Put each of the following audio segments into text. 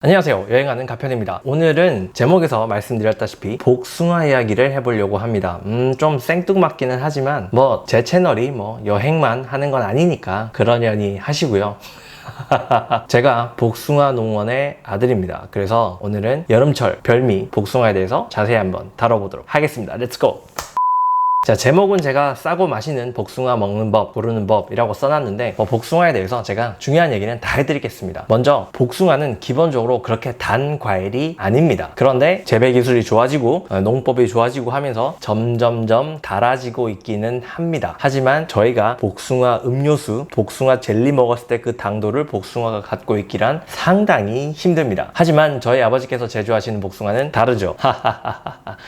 안녕하세요, 여행하는 가편입니다. 오늘은 제목에서 말씀드렸다시피 복숭아 이야기를 해보려고 합니다. 좀 생뚱맞기는 하지만 제 채널이 여행만 하는 건 아니니까 그러려니 하시고요. 제가 복숭아 농원의 아들입니다. 그래서 오늘은 여름철 별미 복숭아에 대해서 자세히 한번 다뤄보도록 하겠습니다. 렛츠고! 자, 제목은 제가 싸고 맛있는 복숭아 먹는 법, 고르는 법이라고 써놨는데 복숭아에 대해서 제가 중요한 얘기는 다 해드리겠습니다. 먼저 복숭아는 기본적으로 그렇게 단 과일이 아닙니다. 그런데 재배 기술이 좋아지고 농법이 좋아지고 하면서 점점점 달아지고 있기는 합니다. 하지만 저희가 복숭아 음료수, 복숭아 젤리 먹었을 때 그 당도를 복숭아가 갖고 있기란 상당히 힘듭니다. 하지만 저희 아버지께서 제조하시는 복숭아는 다르죠.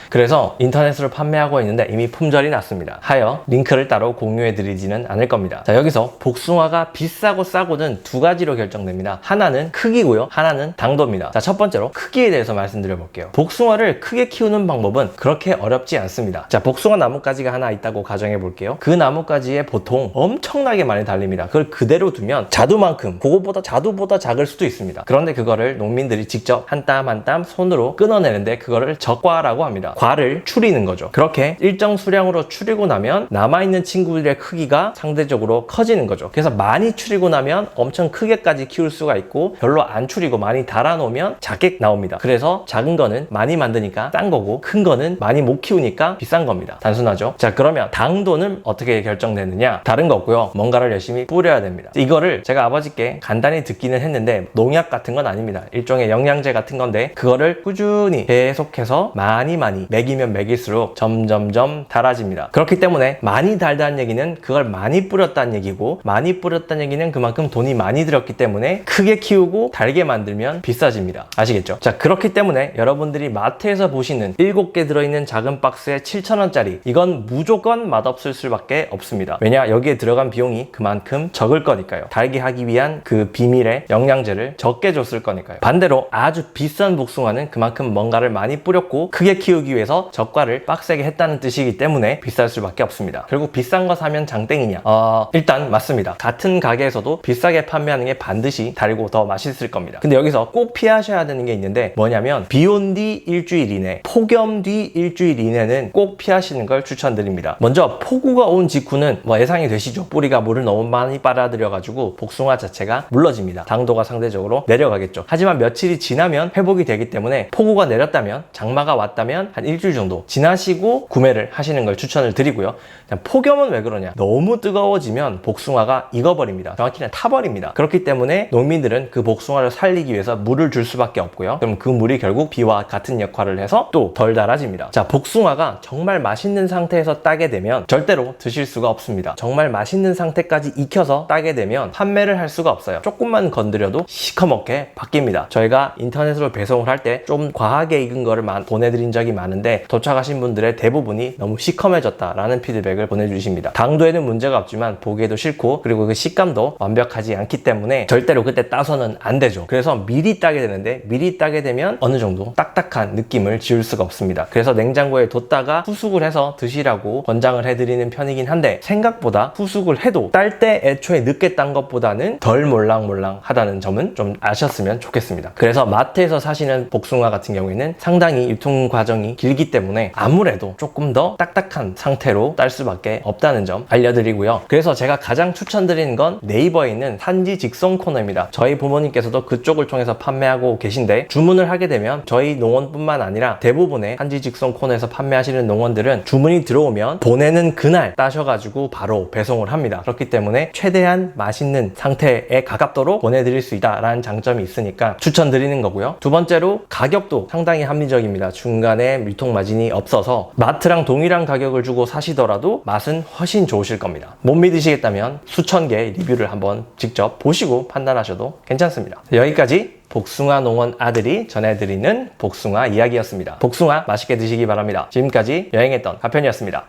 그래서 인터넷으로 판매하고 있는데 이미 품절이 났습니다. 하여 링크를 따로 공유해 드리지는 않을 겁니다. 자, 여기서 복숭아가 비싸고 싸고는 두 가지로 결정됩니다. 하나는 크기고요, 하나는 당도입니다. 자, 첫 번째로 크기에 대해서 말씀드려 볼게요. 복숭아를 크게 키우는 방법은 그렇게 어렵지 않습니다. 자, 복숭아 나뭇가지가 하나 있다고 가정해 볼게요. 그 나뭇가지에 보통 엄청나게 많이 달립니다. 그걸 그대로 두면 자두만큼, 자두보다 작을 수도 있습니다. 그런데 그거를 농민들이 직접 한 땀 한 땀 손으로 끊어내는데 그거를 적과라고 합니다. 과를 추리는 거죠. 그렇게 일정 수량으로 추리고 나면 남아있는 친구들의 크기가 상대적으로 커지는 거죠. 그래서 많이 추리고 나면 엄청 크게까지 키울 수가 있고, 별로 안 추리고 많이 달아놓으면 작게 나옵니다. 그래서 작은 거는 많이 만드니까 싼 거고, 큰 거는 많이 못 키우니까 비싼 겁니다. 단순하죠? 자, 그러면 당도는 어떻게 결정되느냐? 다른 거 없고요, 뭔가를 열심히 뿌려야 됩니다. 이거를 제가 아버지께 간단히 듣기는 했는데 농약 같은 건 아닙니다. 일종의 영양제 같은 건데 그거를 꾸준히 계속해서 많이 먹이면 먹일수록 점점점 달아집니다. 그렇기 때문에 많이 달다는 얘기는 그걸 많이 뿌렸다는 얘기고, 많이 뿌렸다는 얘기는 그만큼 돈이 많이 들었기 때문에 크게 키우고 달게 만들면 비싸집니다. 아시겠죠? 자, 그렇기 때문에 여러분들이 마트에서 보시는 7개 들어있는 작은 박스에 7,000원짜리, 이건 무조건 맛없을 수밖에 없습니다. 왜냐? 여기에 들어간 비용이 그만큼 적을 거니까요. 달게 하기 위한 그 비밀의 영양제를 적게 줬을 거니까요. 반대로 아주 비싼 복숭아는 그만큼 뭔가를 많이 뿌렸고 크게 키우기 위해서 적과를 빡세게 했다는 뜻이기 때문에 비쌀 수밖에 없습니다. 결국 비싼 거 사면 장땡이냐? 일단 맞습니다. 같은 가게에서도 비싸게 판매하는 게 반드시 달고 더 맛있을 겁니다. 근데 여기서 꼭 피하셔야 되는 게 있는데 뭐냐면, 비온 뒤 일주일 이내, 폭염 뒤 일주일 이내는 꼭 피하시는 걸 추천드립니다. 먼저 폭우가 온 직후는 예상이 되시죠? 뿌리가 물을 너무 많이 빨아들여 가지고 복숭아 자체가 물러집니다. 당도가 상대적으로 내려가겠죠. 하지만 며칠이 지나면 회복이 되기 때문에 폭우가 내렸다면, 장마가 왔다면 한 일주일 정도 지나시고 구매를 하시는 걸 추천을 드리고요. 폭염은 왜 그러냐? 너무 뜨거워지면 복숭아가 익어버립니다. 정확히는 타버립니다. 그렇기 때문에 농민들은 그 복숭아를 살리기 위해서 물을 줄 수밖에 없고요. 그럼 그 물이 결국 비와 같은 역할을 해서 또 덜 달아집니다. 자, 복숭아가 정말 맛있는 상태에서 따게 되면 절대로 드실 수가 없습니다. 정말 맛있는 상태까지 익혀서 따게 되면 판매를 할 수가 없어요. 조금만 건드려도 시커멓게 바뀝니다. 저희가 인터넷으로 배송을 할 때 좀 과하게 익은 거를 보내드린 적이 많은데 도착하신 분들의 대부분이 너무 시커매졌다라는 피드백을 보내주십니다. 당도에는 문제가 없지만 보기에도 싫고, 그리고 그 식감도 완벽하지 않기 때문에 절대로 그때 따서는 안 되죠. 그래서 미리 따게 되는데, 미리 따게 되면 어느 정도 딱딱한 느낌을 지울 수가 없습니다. 그래서 냉장고에 뒀다가 후숙을 해서 드시라고 권장을 해드리는 편이긴 한데, 생각보다 후숙을 해도 딸 때 애초에 늦게 딴 것보다는 덜 몰랑몰랑 하다는 점은 좀 아셨으면 좋겠습니다. 그래서 마트에서 사시는 복숭아 같은 경우에는 상당히 유통 과정이 길기 때문에 아무래도 조금 더 딱딱한 상태로 딸 수밖에 없다는 점 알려드리고요. 그래서 제가 가장 추천드리는 건 네이버에 있는 산지 직송 코너입니다. 저희 부모님께서도 그쪽을 통해서 판매하고 계신데, 주문을 하게 되면 저희 농원뿐만 아니라 대부분의 산지 직송 코너에서 판매하시는 농원들은 주문이 들어오면 보내는 그날 따셔가지고 바로 배송을 합니다. 그렇기 때문에 최대한 맛있는 상태에 가깝도록 보내드릴 수 있다라는 장점이 있으니까 추천드리는 거고요. 두 번째로 가격도 상당히 합리적입니다. 중간에 유통 마진이 없어서 마트랑 동일한 가격을 주고 사시더라도 맛은 훨씬 좋으실 겁니다. 못 믿으시겠다면 수천 개 리뷰를 한번 직접 보시고 판단하셔도 괜찮습니다. 여기까지 복숭아 농원 아들이 전해드리는 복숭아 이야기였습니다. 복숭아 맛있게 드시기 바랍니다. 지금까지 여행했던 가편이었습니다.